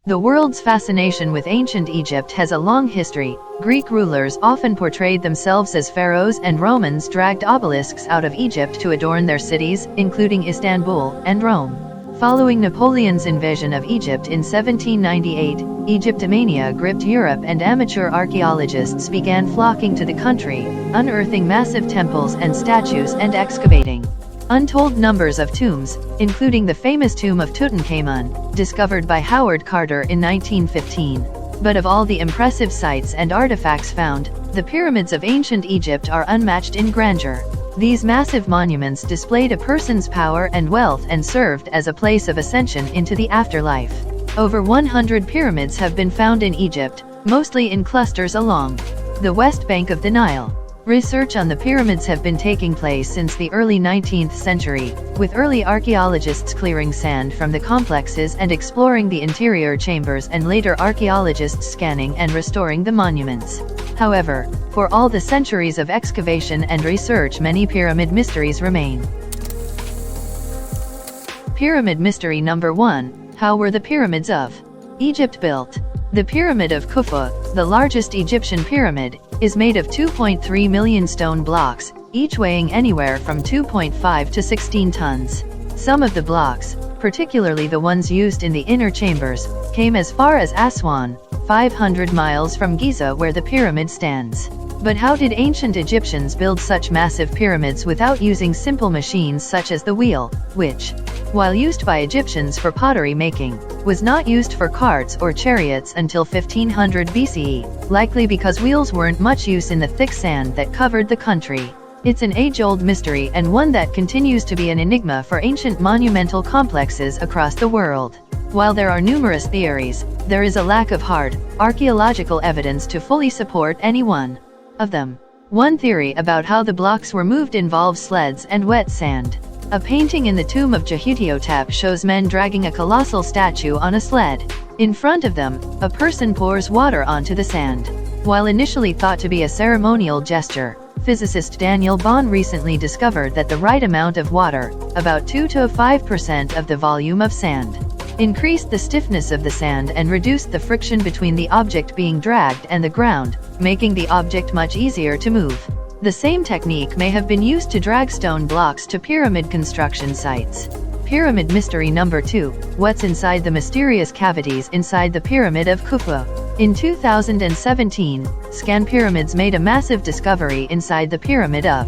The world's fascination with ancient Egypt has a long history. Greek rulers often portrayed themselves as pharaohs, and Romans dragged obelisks out of Egypt to adorn their cities, including Istanbul and Rome. Following Napoleon's invasion of Egypt in 1798, Egyptomania gripped Europe, and amateur archaeologists began flocking to the country, unearthing massive temples and statues and excavating untold numbers of tombs, including the famous tomb of Tutankhamun, discovered by Howard Carter in 1915. But of all the impressive sites and artifacts found, the pyramids of ancient Egypt are unmatched in grandeur. These massive monuments displayed a person's power and wealth and served as a place of ascension into the afterlife. Over 100 pyramids have been found in Egypt, mostly in clusters along the west bank of the Nile. Research on the pyramids have been taking place since the early 19th century, with early archaeologists clearing sand from the complexes and exploring the interior chambers, and later archaeologists scanning and restoring the monuments. However, for all the centuries of excavation and research, many pyramid mysteries remain. Pyramid mystery number 1. How were the pyramids of Egypt built? The Pyramid of Khufu, the largest Egyptian pyramid, is made of 2.3 million stone blocks, each weighing anywhere from 2.5 to 16 tons. Some of the blocks, particularly the ones used in the inner chambers, came as far as Aswan, 500 miles from Giza, where the pyramid stands. But how did ancient Egyptians build such massive pyramids without using simple machines such as the wheel, which, while used by Egyptians for pottery making, was not used for carts or chariots until 1500 BCE, likely because wheels weren't much use in the thick sand that covered the country. It's an age-old mystery, and one that continues to be an enigma for ancient monumental complexes across the world. While there are numerous theories, there is a lack of hard, archaeological evidence to fully support any one of them. One theory about how the blocks were moved involves sleds and wet sand. A painting in the tomb of Jehudiotep shows men dragging a colossal statue on a sled. In front of them, a person pours water onto the sand. While initially thought to be a ceremonial gesture, physicist Daniel Bohn recently discovered that the right amount of water, about 2 to 5% of the volume of sand, increased the stiffness of the sand and reduced the friction between the object being dragged and the ground, making the object much easier to move. The same technique may have been used to drag stone blocks to pyramid construction sites. Pyramid mystery number 2. What's inside the mysterious cavities inside the Pyramid of Khufu? In 2017, Scan Pyramids made a massive discovery inside the Pyramid of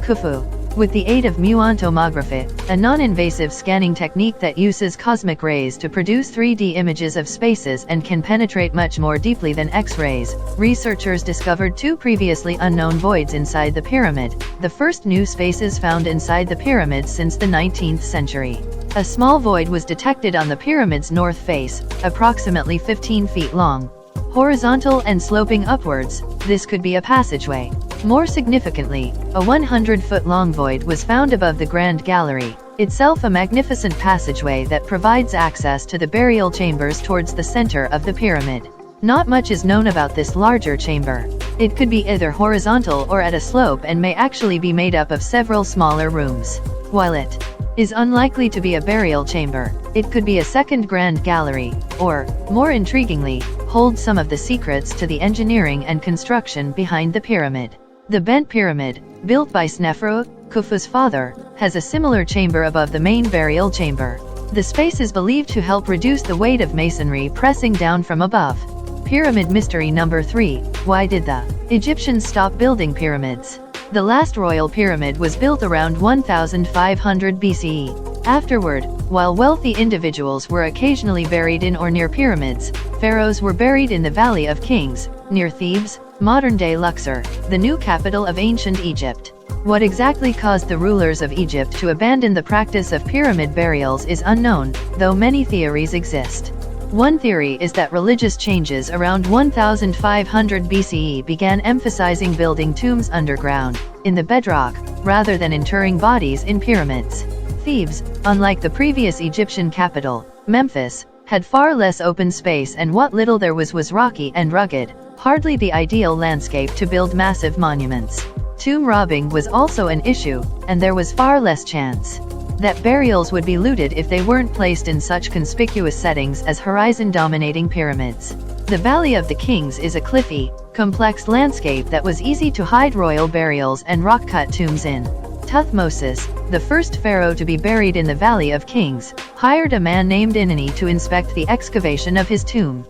Khufu. With the aid of muon tomography, a non-invasive scanning technique that uses cosmic rays to produce 3D images of spaces and can penetrate much more deeply than X-rays, researchers discovered 2 previously unknown voids inside the pyramid, the first new spaces found inside the pyramid since the 19th century. A small void was detected on the pyramid's north face, approximately 15 feet long, horizontal and sloping upwards. This could be a passageway. More significantly, a 100-foot-long void was found above the Grand Gallery, itself a magnificent passageway that provides access to the burial chambers towards the center of the pyramid. Not much is known about this larger chamber. It could be either horizontal or at a slope, and may actually be made up of several smaller rooms. While it is unlikely to be a burial chamber, it could be a second Grand Gallery, or, more intriguingly, hold some of the secrets to the engineering and construction behind the pyramid. The Bent Pyramid, built by Snefru, Khufu's father, has a similar chamber above the main burial chamber. The space is believed to help reduce the weight of masonry pressing down from above. Pyramid mystery number 3. Why did the Egyptians stop building pyramids? The last royal pyramid was built around 1500 BCE. Afterward, while wealthy individuals were occasionally buried in or near pyramids, pharaohs were buried in the Valley of Kings, near Thebes, modern-day Luxor, the new capital of ancient Egypt. What exactly caused the rulers of Egypt to abandon the practice of pyramid burials is unknown, though many theories exist. One theory is that religious changes around 1500 BCE began emphasizing building tombs underground, in the bedrock, rather than interring bodies in pyramids. Thebes, unlike the previous Egyptian capital, Memphis, had far less open space, and what little there was rocky and rugged, hardly the ideal landscape to build massive monuments. Tomb robbing was also an issue, and there was far less chance that burials would be looted if they weren't placed in such conspicuous settings as horizon-dominating pyramids. The Valley of the Kings is a cliffy, complex landscape that was easy to hide royal burials and rock-cut tombs in. Thutmose, the first pharaoh to be buried in the Valley of Kings, hired a man named Inanni to inspect the excavation of his tomb.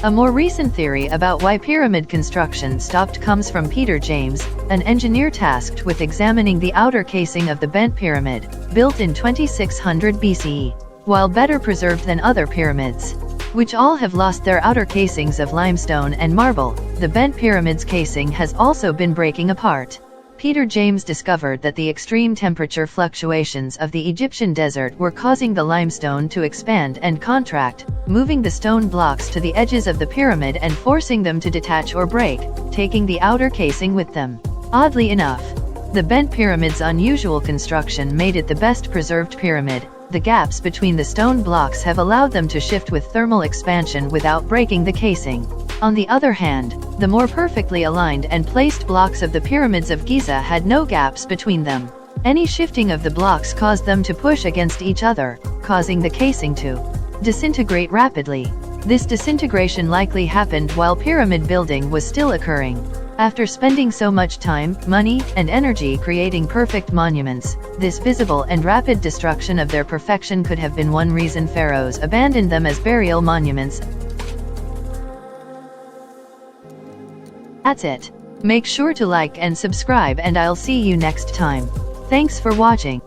A more recent theory about why pyramid construction stopped comes from Peter James, an engineer tasked with examining the outer casing of the Bent Pyramid, built in 2600 BCE. While better preserved than other pyramids, which all have lost their outer casings of limestone and marble, the Bent Pyramid's casing has also been breaking apart. Peter James discovered that the extreme temperature fluctuations of the Egyptian desert were causing the limestone to expand and contract, moving the stone blocks to the edges of the pyramid and forcing them to detach or break, taking the outer casing with them. Oddly enough, the Bent Pyramid's unusual construction made it the best preserved pyramid. The gaps between the stone blocks have allowed them to shift with thermal expansion without breaking the casing. On the other hand, the more perfectly aligned and placed blocks of the pyramids of Giza had no gaps between them. Any shifting of the blocks caused them to push against each other, causing the casing to disintegrate rapidly. This disintegration likely happened while pyramid building was still occurring. After spending so much time, money, and energy creating perfect monuments, this visible and rapid destruction of their perfection could have been one reason pharaohs abandoned them as burial monuments. That's it. Make sure to like and subscribe, and I'll see you next time. Thanks for watching.